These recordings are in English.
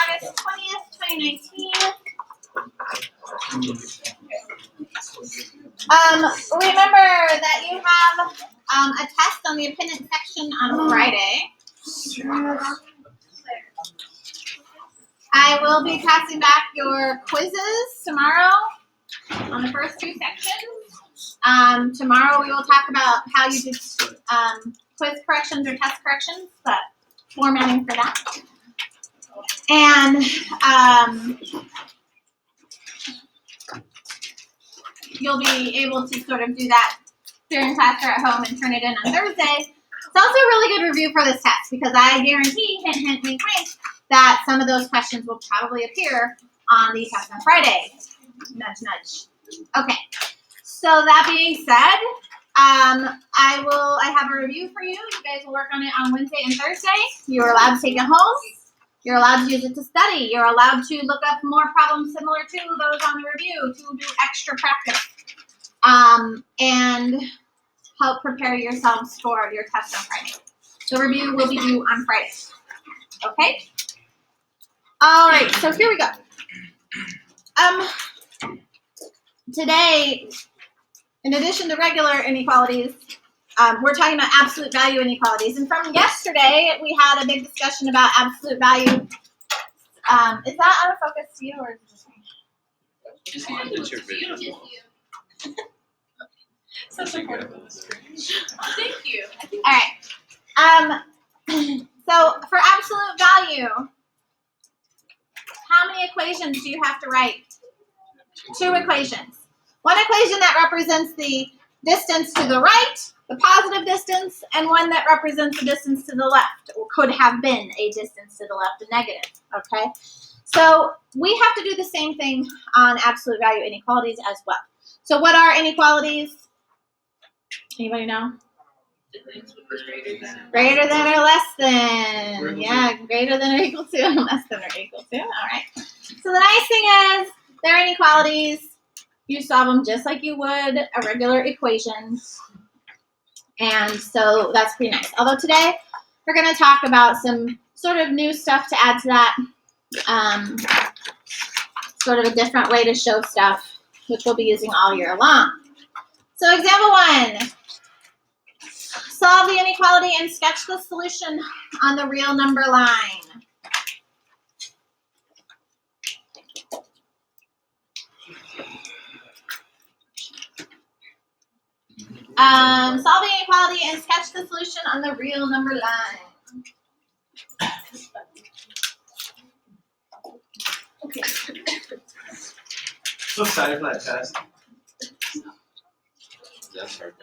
August 20th, 2019. Remember that you have a test on the appendix section on Friday. I will be passing back your quizzes tomorrow on the first two sections. Tomorrow we will talk about how you do quiz corrections or test corrections, but formatting for that. And you'll be able to sort of do that during class or at home and turn it in on Thursday. It's also a really good review for this test because I guarantee, hint, hint, wink, wink, that some of those questions will probably appear on the test on Friday. Nudge, nudge. Okay. So that being said, I have a review for you. You guys will work on it on Wednesday and Thursday. You're allowed to take it home. You're allowed to use it to study. You're allowed to look up more problems similar to those on the review to do extra practice. And help prepare yourselves for your test on Friday. The review will be due on Friday. Okay? All right, so here we go. Today, in addition to regular inequalities, we're talking about absolute value inequalities. And from yesterday, we had a big discussion about absolute value. Is that out of focus to you or just me? It's your video. Such a good one. Thank you. All right. So for absolute value, how many equations do you have to write? Two equations. One equation that represents the distance to the right, the positive distance, and one that represents the distance to the left, or could have been a distance to the left, a negative, okay? So we have to do the same thing on absolute value inequalities as well. So what are inequalities? Anybody know? Greater than or less than. Yeah, greater than or equal to, less than or equal to. All right. So the nice thing is, they're inequalities. You solve them just like you would a regular equation. And so that's pretty nice. Although today, we're going to talk about some sort of new stuff to add to that. Sort of a different way to show stuff, which we'll be using all year long. So example 1. Solve the inequality and sketch the solution on the real number line. Solve the inequality and sketch the solution on the real number line. Okay. So excited for that test. That's hard.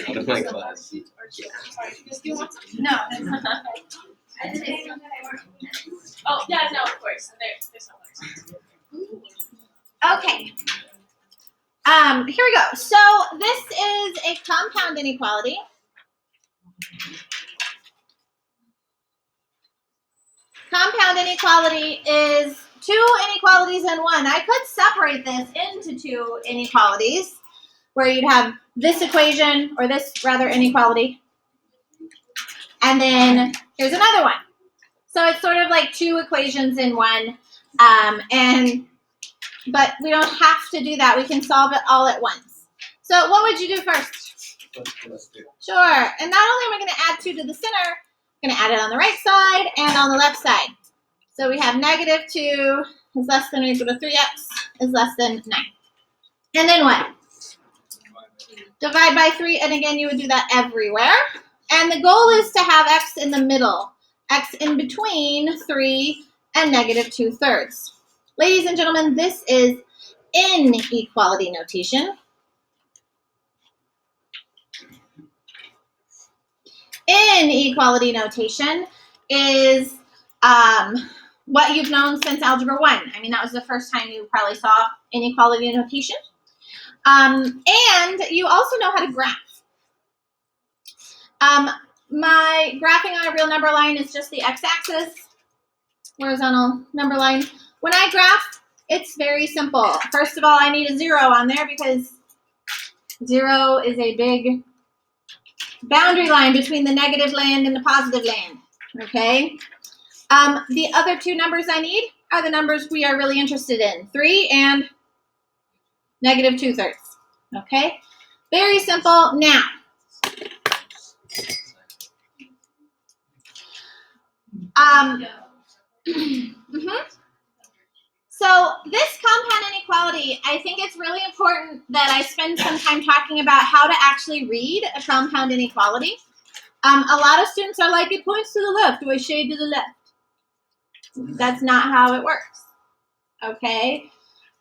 Out of my class. No. Oh, yeah, no, of course. There's no worries. Okay. Here we go. So this is a compound inequality. Compound inequality is two inequalities in one. I could separate this into two inequalities where you'd have this equation, or this rather inequality, and then here's another one. So it's sort of like two equations in one, but we don't have to do that. We can solve it all at once. So what would you do first? Sure. And not only am I going to add 2 to the center, I'm going to add it on the right side and on the left side. So we have negative 2 is less than or equal to 3x is less than 9. And then what? Divide by 3, and again, you would do that everywhere. And the goal is to have x in the middle, x in between 3 and negative 2/3. Ladies and gentlemen, this is inequality notation. Inequality notation is what you've known since Algebra 1. I mean, that was the first time you probably saw inequality notation. And you also know how to graph. My graphing on a real number line is just the x-axis, horizontal number line. When I graph, it's very simple. First of all, I need a 0 on there because 0 is a big boundary line between the negative land and the positive land, okay? The other two numbers I need are the numbers we are really interested in, 3 and negative 2/3, okay? Very simple. Now, So this compound inequality, I think it's really important that I spend some time talking about how to actually read a compound inequality. A lot of students are like, it points to the left. Do I shade to the left? That's not how it works, okay?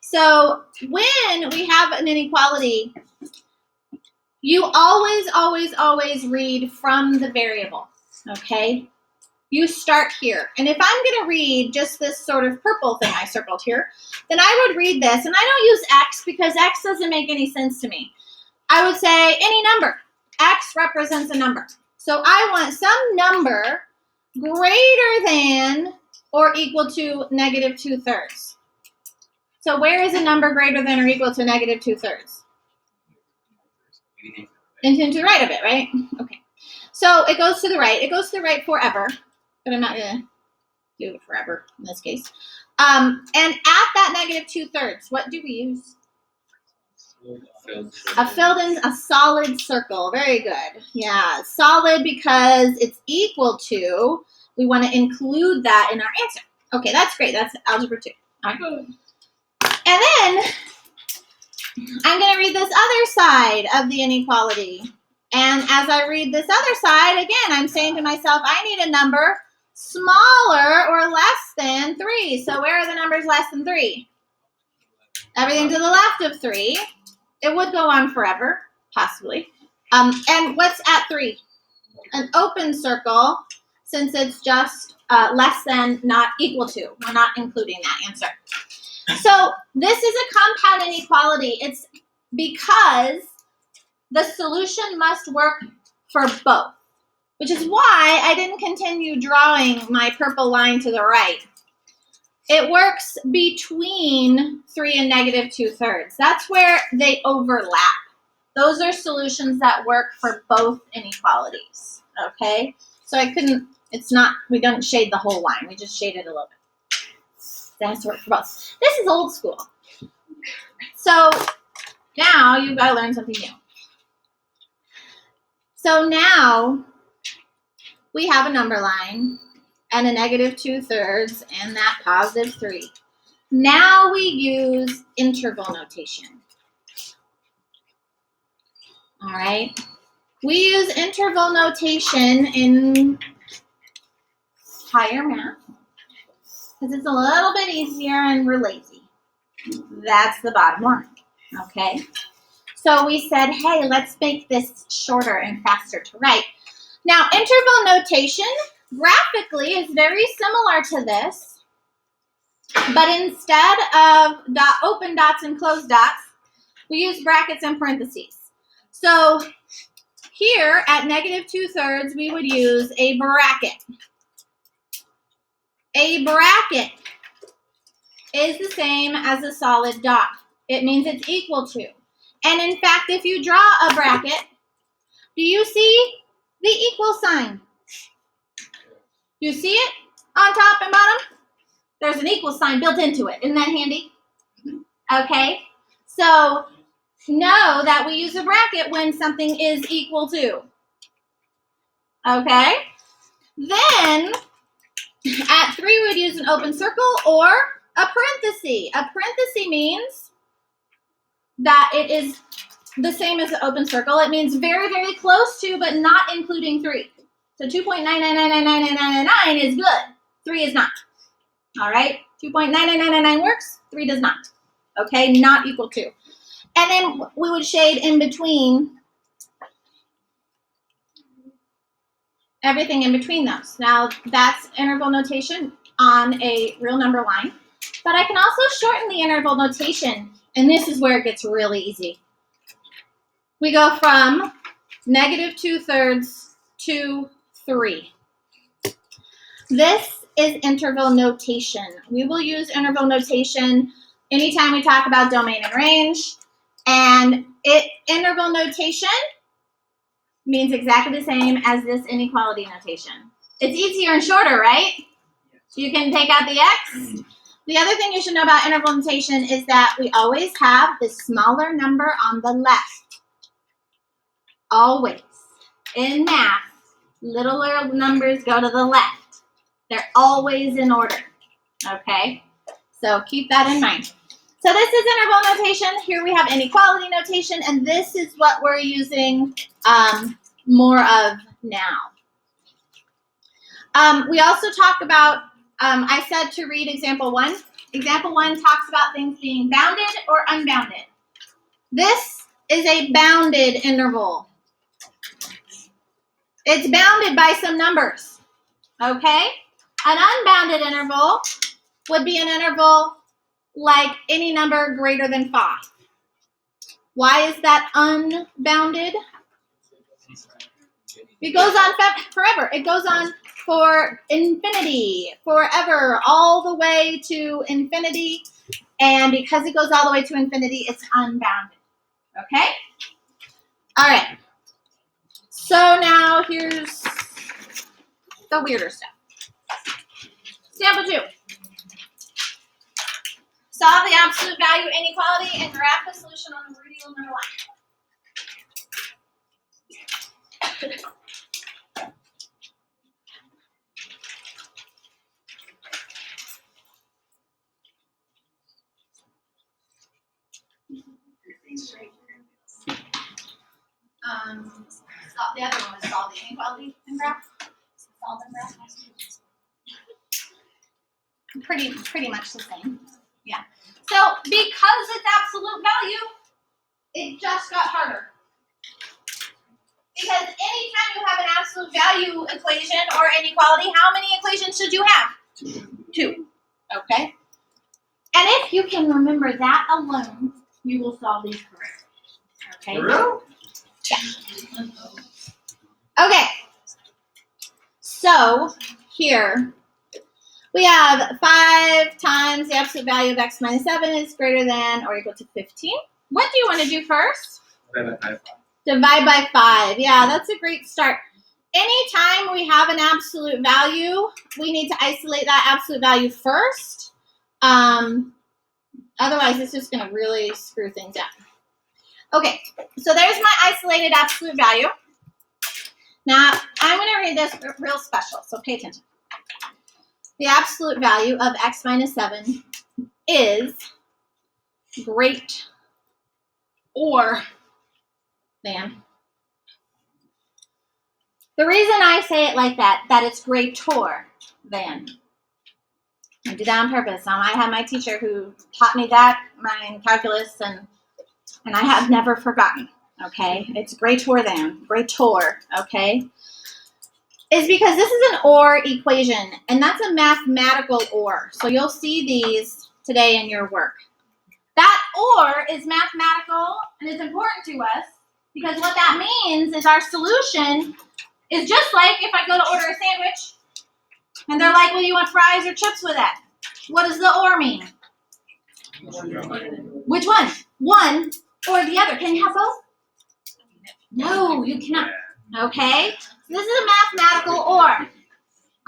So when we have an inequality, you always read from the variable, okay? You start here. And if I'm going to read just this sort of purple thing I circled here, then I would read this. And I don't use X because X doesn't make any sense to me. I would say any number. X represents a number. So I want some number greater than or equal to negative 2/3. So where is a number greater than or equal to negative 2/3? And to the right of it, right? Okay. So it goes to the right. It goes to the right forever. But I'm not going to do it forever in this case. And at that negative 2/3, what do we use? A filled in, a solid circle. Very good. Yeah, solid because it's equal to, we want to include that in our answer. Okay, that's great. That's algebra 2. All right. And then I'm going to read this other side of the inequality. And as I read this other side, again, I'm saying to myself, I need a number smaller or less than 3. So where are the numbers less than 3? Everything to the left of 3. It would go on forever, possibly. And what's at 3? An open circle, since it's just less than, not equal to. We're not including that answer. So this is a compound inequality. It's because the solution must work for both, which is why I didn't continue drawing my purple line to the right. It works between 3 and negative 2/3. That's where they overlap. Those are solutions that work for both inequalities, okay? So I couldn't, it's not, we don't shade the whole line. We just shaded a little bit. That has to work for both. This is old school. So now you've got to learn something new. So now we have a number line and a negative 2/3 and that positive 3. Now we use interval notation. All right. We use interval notation in higher math because it's a little bit easier and we're lazy. That's the bottom line. Okay. So we said, hey, let's make this shorter and faster to write. Now, interval notation graphically is very similar to this, but instead of open dots and closed dots, we use brackets and parentheses. So here at negative 2/3, we would use a bracket. A bracket is the same as a solid dot. It means it's equal to. And in fact, if you draw a bracket, do you see the equal sign? Do you see it on top and bottom? There's an equal sign built into it. Isn't that handy? Okay. So know that we use a bracket when something is equal to. Okay. Then at 3, we would use an open circle or a parenthesis. A parenthesis means that it is the same as the open circle. It means very, very close to, but not including 3. So 2.9999999 is good. 3 is not. All right? 2.99999 works. 3 does not. Okay? Not equal to. And then we would shade in between everything in between those. Now, that's interval notation on a real number line. But I can also shorten the interval notation, and this is where it gets really easy. We go from negative 2/3 to 3. This is interval notation. We will use interval notation anytime we talk about domain and range. And interval notation means exactly the same as this inequality notation. It's easier and shorter, right? You can take out the x. The other thing you should know about interval notation is that we always have the smaller number on the left. Always. In math, littler numbers go to the left. They're always in order. Okay? So keep that in mind. So this is interval notation. Here we have inequality notation, and this is what we're using more of now. We also talk about, I said to read example 1. Example 1 talks about things being bounded or unbounded. This is a bounded interval. It's bounded by some numbers, okay? An unbounded interval would be an interval like any number greater than 5. Why is that unbounded? It goes on forever. It goes on for infinity, forever, all the way to infinity. And because it goes all the way to infinity, it's unbounded. Okay? All right. So now here's the weirder stuff. Example 2. Solve the absolute value inequality and graph the solution on the radial number line. The other one was solve the inequality and graph. Solve and graph. Pretty much the same. Yeah. So because it's absolute value, it just got harder. Because anytime you have an absolute value equation or inequality, how many equations should you have? 2. Okay. And if you can remember that alone, you will solve these correctly. Okay. Real? Yeah. Okay. So here we have 5 times the absolute value of x minus 7 is greater than or equal to 15. What do you want to do first? Divide by 5. Yeah, that's a great start. Anytime we have an absolute value, we need to isolate that absolute value first. Otherwise, it's just going to really screw things up. Okay, so there's my isolated absolute value. Now, I'm going to read this real special, so pay attention. The absolute value of x minus 7 is great or than. The reason I say it like that it's greater than. I did that on purpose. I had my teacher who taught me that in calculus, and I have never forgotten. Okay, it's greater than, okay, is because this is an or equation, and that's a mathematical or. So you'll see these today in your work. That or is mathematical, and it's important to us because what that means is our solution is just like if I go to order a sandwich, and they're like, well, you want fries or chips with that? What does the or mean? Which one? One or the other. Can you have both? No, you cannot. Okay? So this is a mathematical or.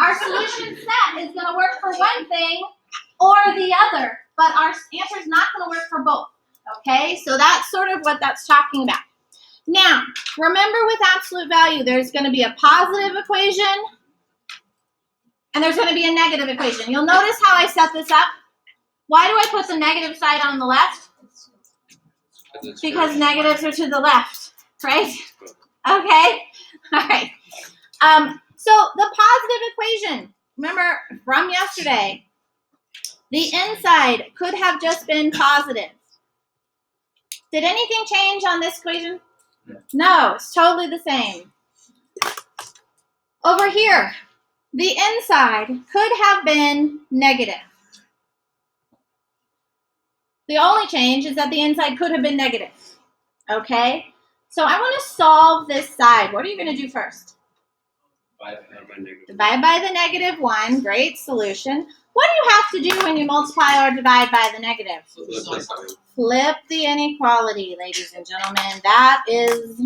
Our solution set is going to work for one thing or the other, but our answer is not going to work for both. Okay? So that's sort of what that's talking about. Now, remember with absolute value, there's going to be a positive equation and there's going to be a negative equation. You'll notice how I set this up. Why do I put the negative side on the left? Because negatives are to the left, right? Okay? All right. So the positive equation, remember from yesterday, the inside could have just been positive. Did anything change on this equation? No, it's totally the same. Over here, the inside could have been negative. The only change is that the inside could have been negative. Okay? So I want to solve this side. What are you going to do first? Divide by the negative 1. Great solution. What do you have to do when you multiply or divide by the negative? Flip the inequality, ladies and gentlemen. That is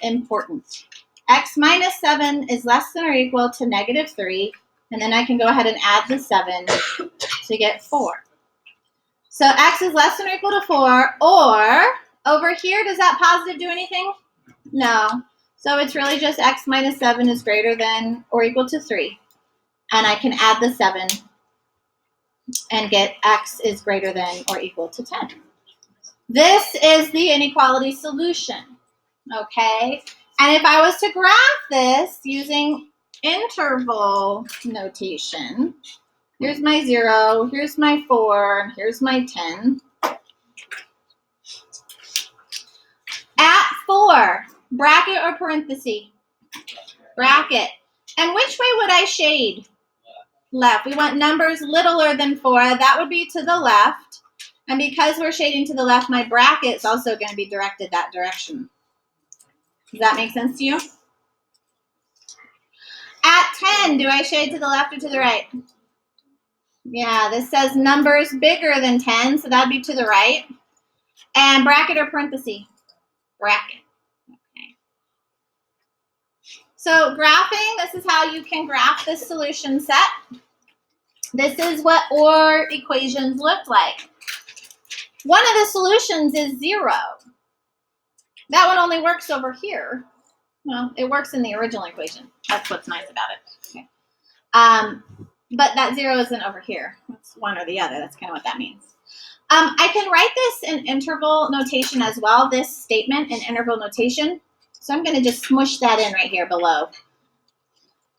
important. X minus 7 is less than or equal to negative 3. And then I can go ahead and add the 7 to get 4. So x is less than or equal to 4. Or over here, does that positive do anything? No. So it's really just x minus 7 is greater than or equal to 3. And I can add the 7 and get x is greater than or equal to 10. This is the inequality solution. Okay? And if I was to graph this using interval notation, here's my 0, here's my 4, here's my 10. At 4, bracket or parenthesis? Bracket. And which way would I shade? Left. We want numbers littler than 4. That would be to the left. And because we're shading to the left, my bracket is also going to be directed that direction. Does that make sense to you? At 10, do I shade to the left or to the right? Yeah, this says numbers bigger than 10, so that'd be to the right. And bracket or parenthesis? Bracket. Okay. So graphing, this is how you can graph this solution set. This is what OR equations look like. One of the solutions is 0. That one only works over here. Well, it works in the original equation. That's what's nice about it. Okay. But that 0 isn't over here. It's one or the other. That's kind of what that means. I can write this in interval notation as well, this statement in interval notation. So I'm going to just smush that in right here below.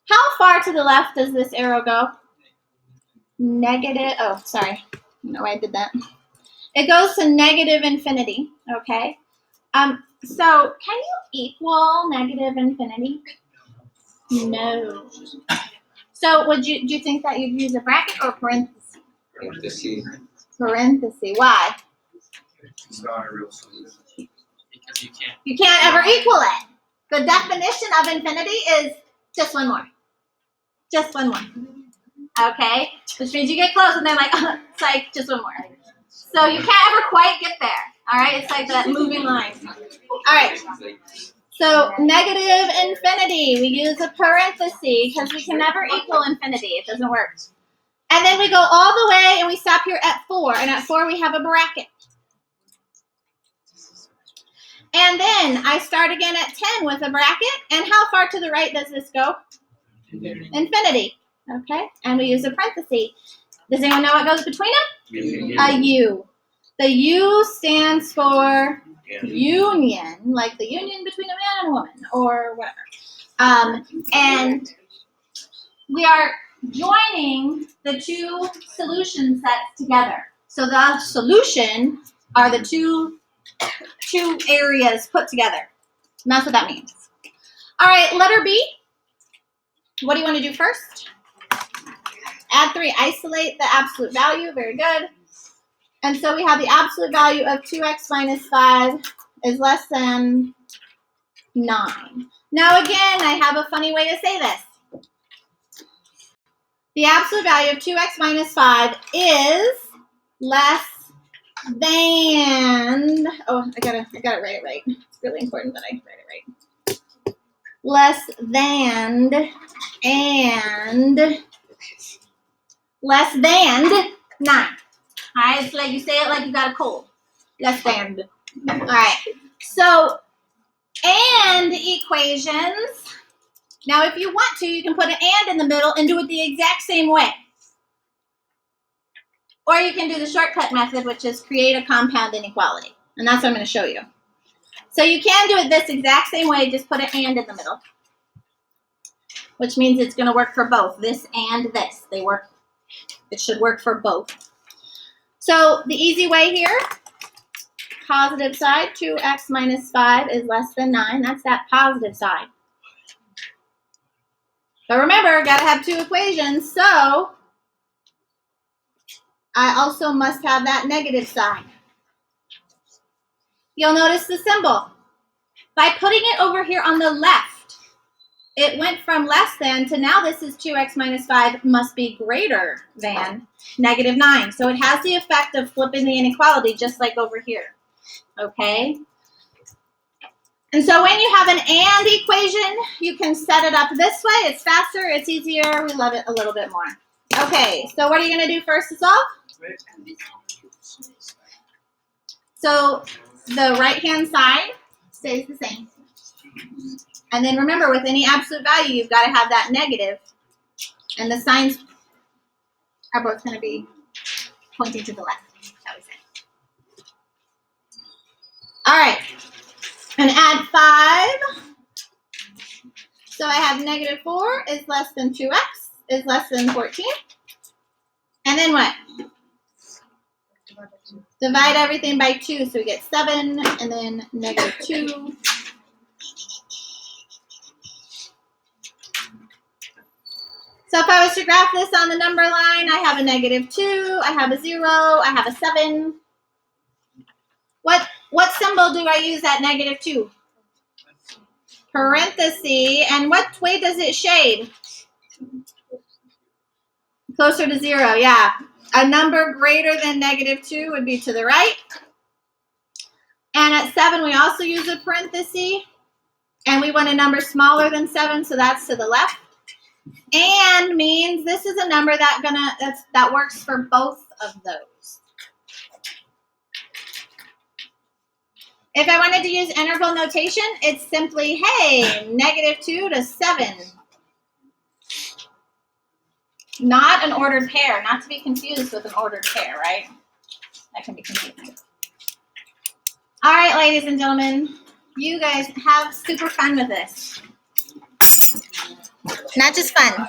How far to the left does this arrow go? Negative, oh, sorry. I don't know why I did that. It goes to negative infinity, okay? So can you equal negative infinity? No. So do you think that you'd use a bracket or parenthesis? Parentheses. Parenthesis. Why? It's not a real solution. Because you can't. You can't ever equal it. The definition of infinity is just one more. Just one more. Okay? Which means you get close and they're like, it's like just one more. So you can't ever quite get there. All right? It's like that moving line. All right. So negative infinity, we use a parenthesis because we can never equal infinity. It doesn't work. And then we go all the way and we stop here at 4. And at 4 we have a bracket. And then I start again at 10 with a bracket. And how far to the right does this go? Infinity. Okay? And we use a parenthesis. Does anyone know what goes between them? A U. The U stands for union, like the union between a man and a woman, or whatever. And we are joining the two solution sets together. So the solution are the two areas put together. And that's what that means. All right, letter B. What do you want to do first? Add 3. Isolate the absolute value. Very good. And so we have the absolute value of 2x minus 5 is less than 9. Now again, I have a funny way to say this. The absolute value of 2x minus 5 is less than, oh, I gotta write it right. It's really important that I write it right. Less than and less than 9. All right, it's like you say it like you got a cold. Less than. All right. So, and equations. Now, if you want to, you can put an and in the middle and do it the exact same way. Or you can do the shortcut method, which is create a compound inequality. And that's what I'm going to show you. So you can do it this exact same way, just put an and in the middle. Which means it's going to work for both, this and this. They work. It should work for both. So the easy way here, positive side, 2x minus 5 is less than 9. That's that positive side. But remember, got to have 2 equations, so I also must have that negative side. You'll notice the symbol. By putting it over here on the left, it went from less than to now this is 2x minus 5 must be greater than negative 9. So it has the effect of flipping the inequality just like over here. Okay? And so when you have an and equation, you can set it up this way. It's faster, it's easier, we love it a little bit more. Okay, so what are you going to do first to solve? So the right-hand side stays the same. And then remember, with any absolute value, you've got to have that negative. And the signs are both going to be pointing to the left, shall we say. All right. And add 5. So I have negative 4 is less than 2x is less than 14. And then what? Divide everything by 2. So we get 7 and then negative 2. So if I was to graph this on the number line, I have a negative 2, I have a 0, I have a 7. What symbol do I use at negative 2? Parenthesis. And what way does it shade? Closer to 0, yeah. A number greater than negative 2 would be to the right. And at 7, we also use a parenthesis. And we want a number smaller than 7, so that's to the left. And means this is a number that works for both of those. If I wanted to use interval notation, it's simply, hey, negative 2 to 7. Not an ordered pair, not to be confused with an ordered pair, right? That can be confusing. All right, ladies and gentlemen, you guys have super fun with this. Not just fun.